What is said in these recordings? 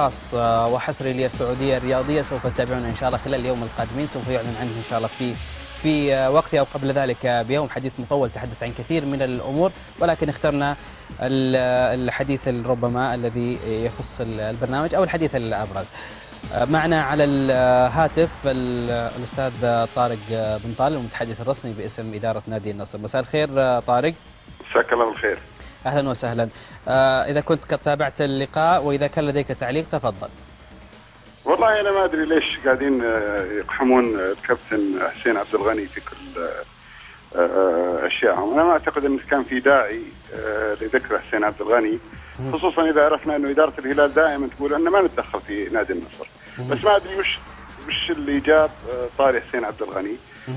خاص وحصري للسعودية الرياضية سوف تتابعون إن شاء الله خلال اليوم القادمين، سوف يعلن عنه إن شاء الله في وقتها أو قبل ذلك بيوم. حديث مطول تحدث عن كثير من الأمور، ولكن اخترنا الحديث ربما الذي يخص البرنامج أو الحديث الأبرز. معنا على الهاتف الأستاذ طارق بن طالب، المتحدث الرسمي باسم إدارة نادي النصر. مساء الخير طارق. مساك الله بالخير. أهلا وسهلا. إذا كنت قد تابعت اللقاء وإذا كان لديك تعليق تفضل. والله أنا ما أدري ليش قاعدين يقحمون الكابتن حسين عبد الغني في كل أشيائهم. أنا ما أعتقد أن كان في داعي لذكر حسين عبد الغني، خصوصا إذا عرفنا أنه إدارة الهلال دائما تقول أن ما نتدخل في نادي النصر. بس ما أدري وش اللي جاب طاري حسين عبد الغني.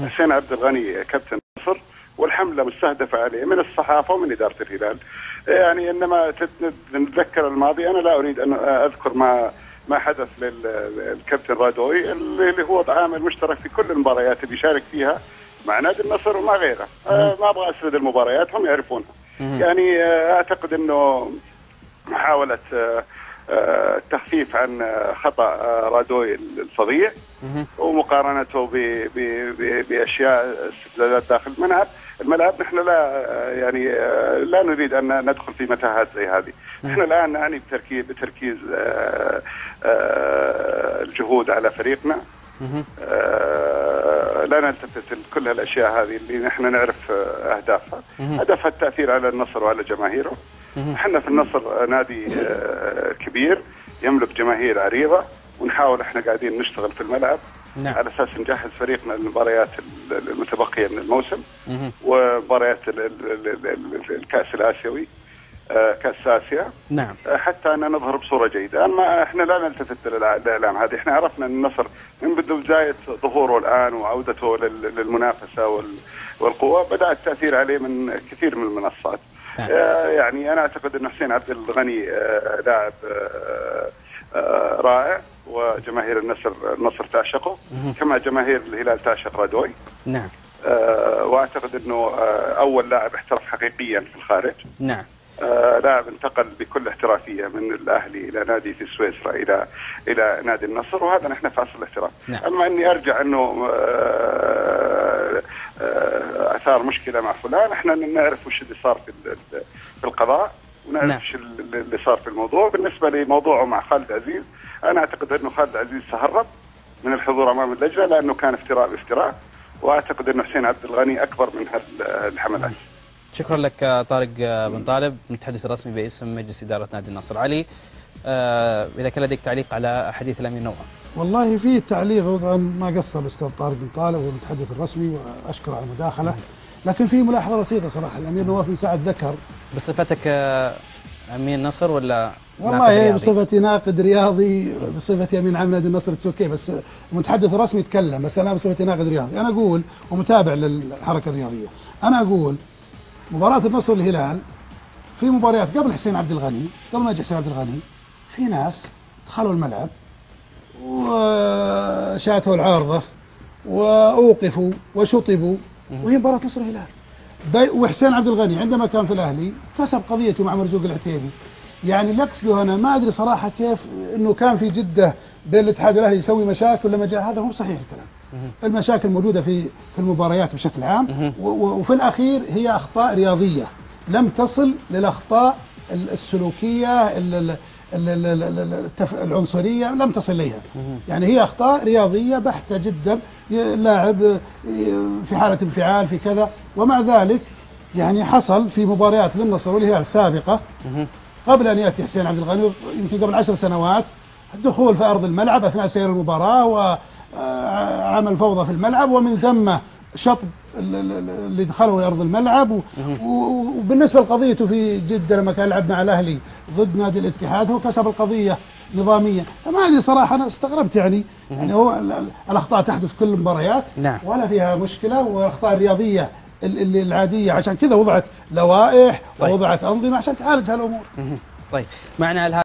حسين عبد الغني كابتن النصر، والحملة مستهدفة عليه من الصحافة ومن إدارة الهلال. يعني إنما نتذكر الماضي. أنا لا أريد أن أذكر ما حدث للكابتن رادوي اللي هو عامل مشترك في كل المباريات اللي يشارك فيها مع نادي النصر وما غيره. ما أبغى أسرد المباريات، هم يعرفونها. يعني أعتقد أنه محاولة التخفيف عن خطأ رادوي الفظيع ومقارنته بأشياء استفزازات داخل الملعب. نحن لا نريد أن ندخل في متاهات زي هذه. نحن الآن نعني بتركيز الجهود على فريقنا. لا نلتفت لكل هالأشياء هذه اللي نحن نعرف أهدافها. هدفها التأثير على النصر وعلى جماهيره. احنا في النصر نادي كبير يملك جماهير عريضة، ونحاول احنا قاعدين نشتغل في الملعب على اساس نجهز فريقنا للمباريات المتبقية من الموسم ومباريات الكأس الآسيوي، كأس آسيا. نعم. حتى أن نظهر بصورة جيدة. أما احنا لا نلتفت للإعلام هذه. احنا عرفنا أن النصر من بداية ظهوره الآن وعودته للمنافسة والقوة بدأ التأثير عليه من كثير من المنصات. يعني أنا أعتقد أن حسين عبد الغني لاعب رائع، وجماهير النصر تعشقه كما جماهير الهلال تعشق رادوي. نعم. وأعتقد أنه أول لاعب احترف حقيقيا في الخارج. نعم. لاعب انتقل بكل احترافية من الأهلي إلى نادي في سويسرا إلى نادي النصر، وهذا نحن في عصر الاحتراف. نعم. أما أني أرجع أنه أثار مشكلة مع فلان، احنا نعرف وش اللي صار في القضاء، ونعرف وش اللي صار في الموضوع. بالنسبة لموضوعه مع خالد عزيز، أنا أعتقد أنه خالد عزيز تهرب من الحضور أمام اللجنة لأنه كان افتراء بافتراء، وأعتقد أنه حسين عبد الغني أكبر من الحملات. شكرا لك طارق بن طالب، المتحدث الرسمي باسم مجلس إدارة نادي النصر. علي، إذا كان لديك تعليق على حديث الأمير نواف. والله في تعليق، طبعا ما قصر الأستاذ طارق بن طالب والمتحدث الرسمي، وأشكر على المداخلة. لكن في ملاحظة بسيطة صراحة. الأمير نواف من ساعة ذكر بصفتك أمين نصر ولا؟ والله بصفتي ناقد رياضي، بصفتي أمين عام نادي النصر تسوكي، بس المتحدث الرسمي يتكلم، بس أنا بصفتي ناقد رياضي. أنا أقول ومتابع للحركة الرياضية، أنا أقول مباراة النصر والهلال في مباريات قبل حسين عبد الغني، قبل ما يجي حسين عبد الغني، في ناس دخلوا الملعب وشاتوا العارضة وأوقفوا وشطبوا، وهي مباراة نصر والهلال. وحسين عبد الغني عندما كان في الأهلي كسب قضيته مع مرزوق العتيبي. يعني اللي أقصده أنا ما أدري صراحة كيف إنه كان في جدة بين الاتحاد والأهلي يسوي مشاكل لما جاء، هذا مو صحيح الكلام. المشاكل موجودة في المباريات بشكل عام، وفي الأخير هي أخطاء رياضية لم تصل للأخطاء السلوكية العنصرية، لم تصل إليها. يعني هي أخطاء رياضية بحتة جدا، لاعب في حالة انفعال في كذا، ومع ذلك يعني حصل في مباريات للنصر والهلال سابقة قبل أن يأتي حسين عبد الغني، يمكن قبل 10 سنوات، الدخول في أرض الملعب أثناء سير المباراة وعمل فوضى في الملعب، ومن ثم شطب اللي دخلوا لأرض الملعب. وبالنسبة لقضيته في جدة لما كان يلعب مع الأهلي ضد نادي الاتحاد، هو كسب القضية نظاميا. فما أدري صراحة، أنا استغربت يعني هو الأخطاء تحدث كل المباريات. نعم. ولا فيها مشكلة، والأخطاء الرياضية العادية عشان كذا وضعت لوائح ووضعت أنظمة عشان تعالج هالأمور. طيب، معنا